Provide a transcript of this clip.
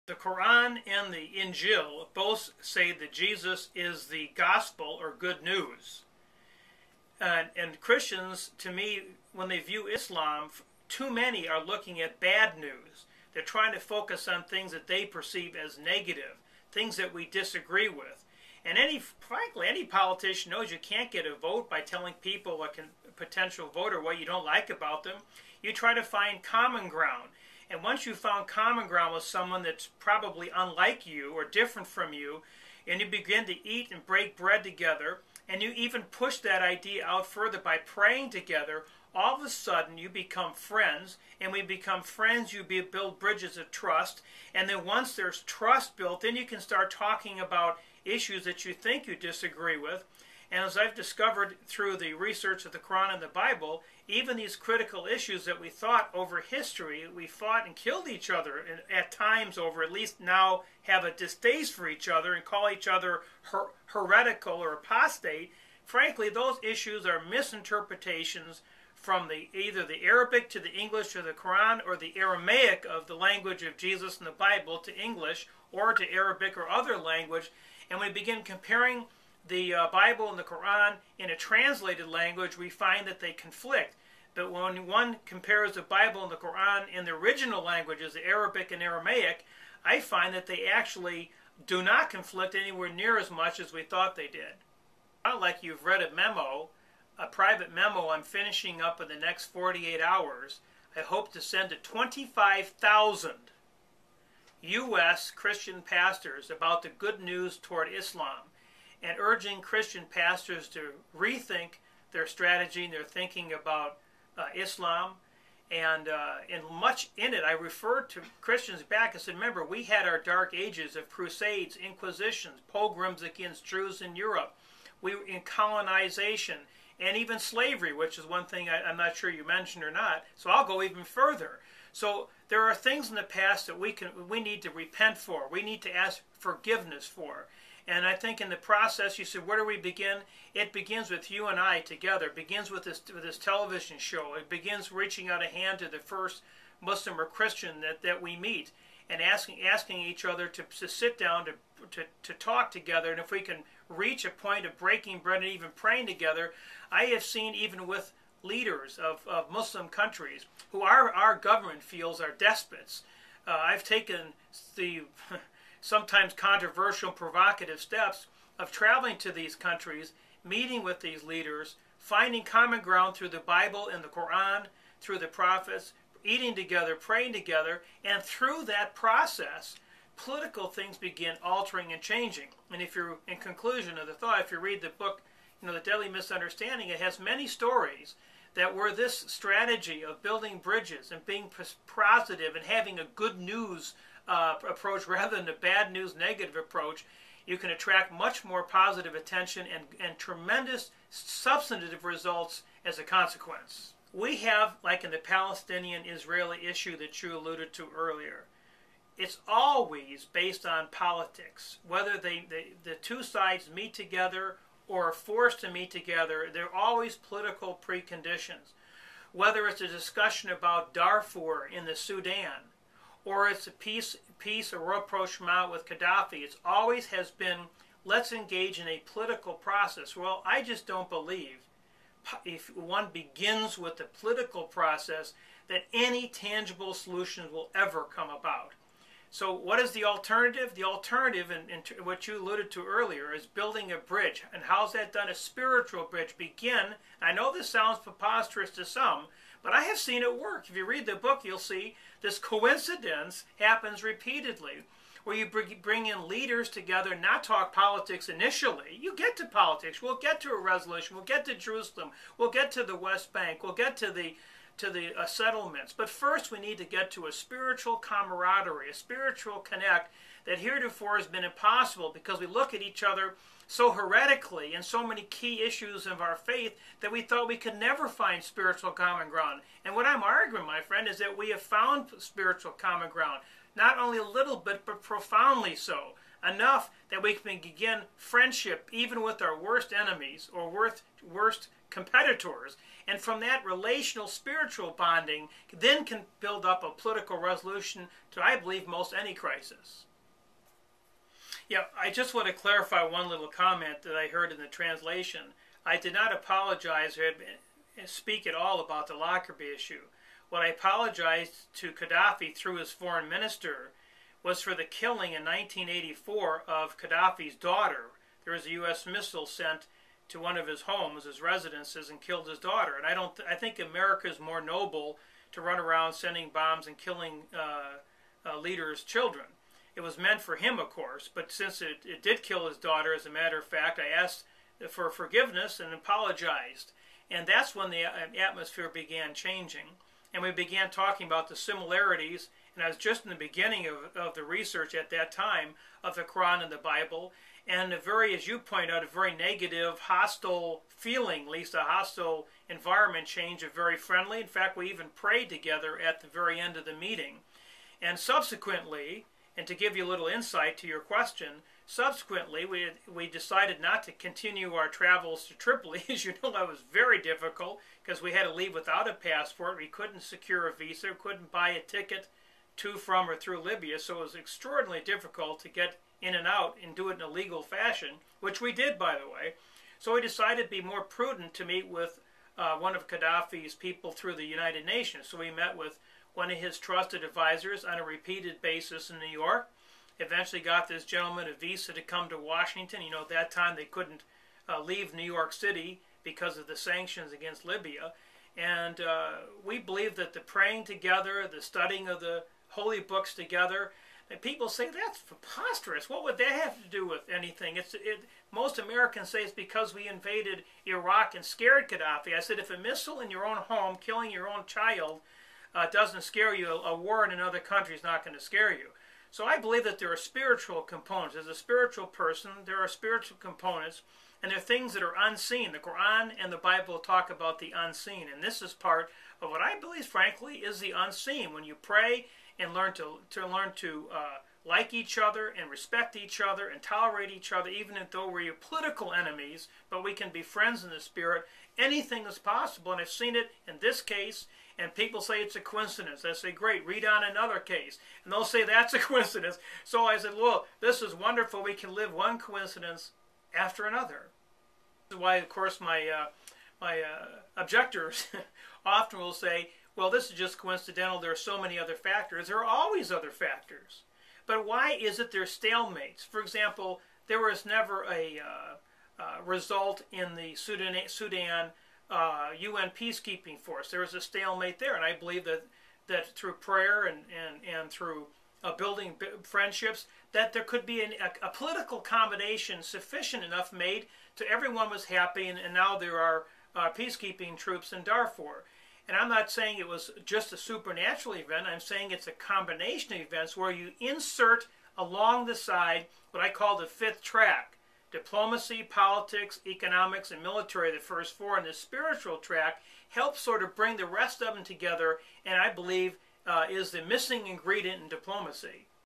The Quran and the Injil both say that Jesus is the gospel or good news. And Christians, to me, when they view Islam, too many are looking at bad news. They're trying to focus on things that they perceive as negative, things that we disagree with. And frankly, any politician knows you can't get a vote by telling people, a potential voter, what you don't like about them. You try to find common ground. And once you've found common ground with someone that's probably unlike you or different from you, and you begin to eat and break bread together, and you even push that idea out further by praying together, all of a sudden you become friends, and when you become friends, you build bridges of trust, and then once there's trust built, then you can start talking about issues that you think you disagree with. And as I've discovered through the research of the Quran and the Bible, even these critical issues that we thought over history, we fought and killed each other at times over, at least now have a distaste for each other and call each other heretical or apostate. Frankly, those issues are misinterpretations from either the Arabic to the English of the Quran, or the Aramaic of the language of Jesus and the Bible to English or to Arabic or other language. And we begin comparing the Bible and the Quran in a translated language, we find that they conflict. But when one compares the Bible and the Quran in the original languages, the Arabic and Aramaic, I find that they actually do not conflict anywhere near as much as we thought they did. Not like you've read a memo, a private memo I'm finishing up in the next 48 hours. I hope to send to 25,000 U.S. Christian pastors about the good news toward Islam, and urging Christian pastors to rethink their strategy and their thinking about Islam. And much in it, I referred to Christians back and said, remember, we had our dark ages of crusades, inquisitions, pogroms against Jews in Europe. We were in colonization and even slavery, which is one thing I'm not sure you mentioned or not. So I'll go even further. So there are things in the past that we need to repent for. We need to ask forgiveness for. And I think in the process, you said, where do we begin? It begins with you and I together. It begins with this television show. It begins reaching out a hand to the first Muslim or Christian that we meet, and asking each other to sit down to talk together. And if we can reach a point of breaking bread and even praying together, I have seen even with leaders of Muslim countries who our government feels are despots. I've taken the sometimes controversial, provocative steps of traveling to these countries, meeting with these leaders, finding common ground through the Bible and the Quran, through the prophets, eating together, praying together, and through that process, political things begin altering and changing. And if you're, in conclusion of the thought, if you read the book, The Deadly Misunderstanding, it has many stories that were this strategy of building bridges and being positive and having a good news approach rather than a bad news negative approach, you can attract much more positive attention and tremendous substantive results as a consequence. We have, like in the Palestinian-Israeli issue that you alluded to earlier, it's always based on politics. Whether the two sides meet together or are forced to meet together, there are always political preconditions. Whether it's a discussion about Darfur in the Sudan, or it's a peace or rapprochement with Gaddafi, it always has been, let's engage in a political process. Well, I just don't believe, if one begins with the political process, that any tangible solution will ever come about. So what is the alternative? The alternative, and what you alluded to earlier, is building a bridge. And how's that done? A spiritual bridge. I know this sounds preposterous to some, but I have seen it work. If you read the book, you'll see this coincidence happens repeatedly, where you bring in leaders together, not talk politics initially. You get to politics. We'll get to a resolution. We'll get to Jerusalem. We'll get to the West Bank. We'll get to the settlements. But first we need to get to a spiritual camaraderie, a spiritual connect that heretofore has been impossible because we look at each other so heretically in so many key issues of our faith that we thought we could never find spiritual common ground. And what I'm arguing, my friend, is that we have found spiritual common ground. Not only a little bit, but profoundly so. enough that we can begin friendship even with our worst enemies or worst competitors. And from that relational, spiritual bonding, then can build up a political resolution to, I believe, most any crisis. Yeah, I just want to clarify one little comment that I heard in the translation. I did not apologize or speak at all about the Lockerbie issue. What I apologized to Gaddafi through his foreign minister was for the killing in 1984 of Gaddafi's daughter. There was a U.S. missile sent to one of his homes, his residences, and killed his daughter. And I think America is more noble to run around sending bombs and killing leaders' children. It was meant for him, of course, but since it did kill his daughter, as a matter of fact, I asked for forgiveness and apologized. And that's when the atmosphere began changing. And we began talking about the similarities, and I was just in the beginning of the research at that time of the Quran and the Bible, and a very, as you point out, a very negative, hostile feeling, at least a hostile environment change, of very friendly. In fact, we even prayed together at the very end of the meeting. And subsequently, and to give you a little insight to your question, subsequently we decided not to continue our travels to Tripoli. As you know, that was very difficult because we had to leave without a passport. We couldn't secure a visa, couldn't buy a ticket to, from, or through Libya, so it was extraordinarily difficult to get in and out and do it in a legal fashion, which we did, by the way. So we decided to be more prudent to meet with one of Gaddafi's people through the United Nations. So we met with one of his trusted advisors on a repeated basis in New York. Eventually got this gentleman a visa to come to Washington. You know, at that time they couldn't leave New York City because of the sanctions against Libya. And we believe that the praying together, the studying of the holy books together, and people say that's preposterous. What would that have to do with anything? Most Americans say it's because we invaded Iraq and scared Gaddafi. I said, if a missile in your own home killing your own child doesn't scare you, a war in another country is not going to scare you. So I believe that there are spiritual components. As a spiritual person, there are spiritual components, and there are things that are unseen. The Quran and the Bible talk about the unseen, and this is part of what I believe, frankly, is the unseen. When you pray and learn to like each other and respect each other and tolerate each other, even though we're your political enemies, but we can be friends in the spirit, anything is possible. And I've seen it in this case. And people say it's a coincidence. I say, great, read on another case. And they'll say that's a coincidence. So I said, well, this is wonderful. We can live one coincidence after another. This is why, of course, my objectors often will say, well, this is just coincidental. There are so many other factors. There are always other factors. But why is it there's stalemates? For example, there was never a result in the Sudan UN peacekeeping force. There was a stalemate there, and I believe that through prayer and through building friendships, that there could be a political combination sufficient enough made to everyone was happy, and now there are peacekeeping troops in Darfur. And I'm not saying it was just a supernatural event. I'm saying it's a combination of events where you insert along the side what I call the fifth track. Diplomacy, politics, economics, and military, the first four, and the spiritual track helps sort of bring the rest of them together, and I believe is the missing ingredient in diplomacy.